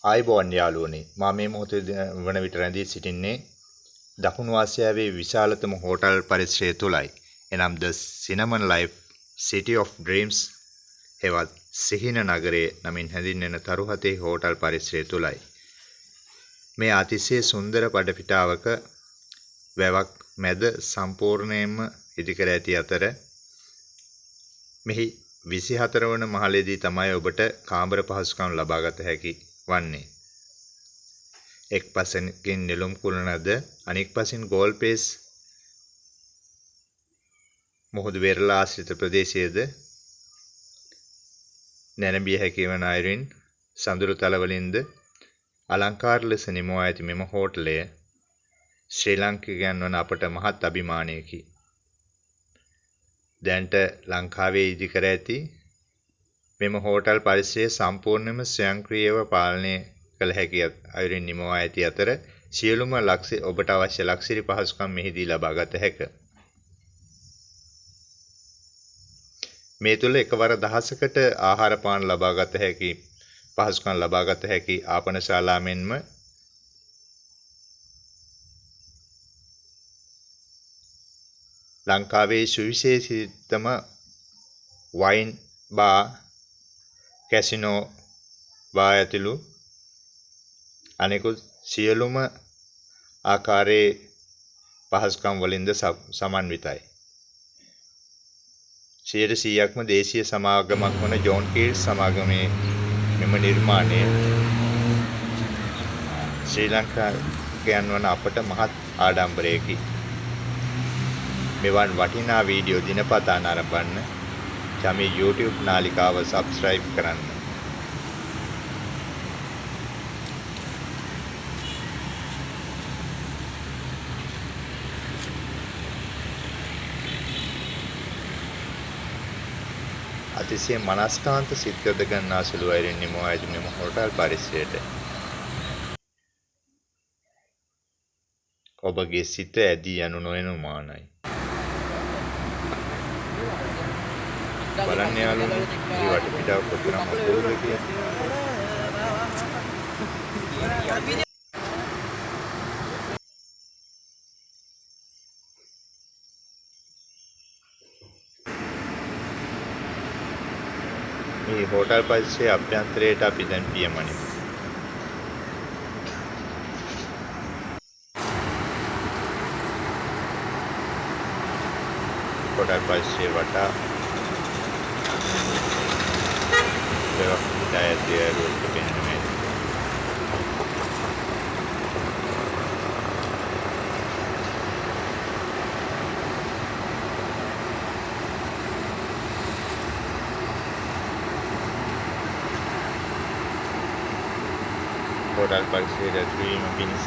ආයිබෝන් යාළුවනේ මම මේ මොහොතේ වන විට රැඳී සිටින්නේ දකුණු ආසියාවේ විශාලතම හෝටල් පරිසරය තුලයි. එනම් The Cinnamon Life City of Dreams හෙවත් සිහින නගරයේ නමින් හැඳින්වෙන තරුහතේ හෝටල් පරිසරය තුලයි. මේ අතිශය සුන්දර පඩපිටාවක වැවක් මැද සම්පූර්ණයෙන්ම ඉදිකර ඇති අතර මෙහි 24 වන මහලේදී තමයි ඔබට කාමර පහසුකම් ලබාගත හැකි වන්නේ. එක් පසකින් නෙළුම් කුළුණද අනෙක් පසින් ගෝල්පේස් මුහුදු වෙරළ ආශ්‍රිත ප්‍රදේශයේද නැරඹිය හැකි වන අයුරින් සඳුරු තලවලින්ද අලංකාර ලෙස නිමවා ඇති මෙම හෝටලය ශ්‍රී ලාංකිකයන් වන අපට මහත් අභිමානයකි. දැනට ලංකාවේ ඉදිකර ඇති මෙම හෝටල් පරිසරය සම්පූර්ණයෙන්ම ස්වයංක්‍රීයව පාලනය කළ හැකි අයුරින් නිමවා ඇති අතර සියලුම ඔබට අවශ්‍ය ලක්ෂරි පහසුකම් මෙහිදී ලබාගත හැක. මේ තුළ එකවර දහසකට ආහාර පාන ලබාගත හැකි පහසුකම් ලබාගත හැකි ආපන ශාලා මෙන්ම ලංකාවේ සුවිශේෂීතම වයින් බා කැසිනෝ බා ඇතුළු අනෙකුත් සියලුම ආකාරයේ පහසුකම් වලින්ද සමන්විතයි. 100%ක්ම දේශීය සමාගමක් වන ජෝන් කීල්ස් සමාගමේ මෙම නිර්මාණය ශ්‍රී ලංකාවකයන් වන අපට මහත් ආඩම්බරයකි. මෙවන් වටිනා වීඩියෝ දිනපතා නරඹන්න චමී YouTube නාලිකාව සබ්ස්ක්‍රයිබ් කරන්න. අතිශය මනස්කාන්ත සිත් යොද ගන්නා සුළු අයුරින් නිමවා ඇති මෙම හෝටල් පරිසරයට ඔබගේ සිත ඇදී යනු නොයනුමානයි. බලන්න යාළුවනේ මේ වටපිටාව කොතරම් අපූර්වද කියලා. මේ හෝටල් පරිසරයේ අභ්‍යන්තරයට අපි දැන් පියමනිමු. හෝටල් පරිසරයේ වටා වැවක් ඩයට් රෝල්ට පෙනෙනවා. හෝටල් පරිසරයේ ඇතුළු වීම පිණිස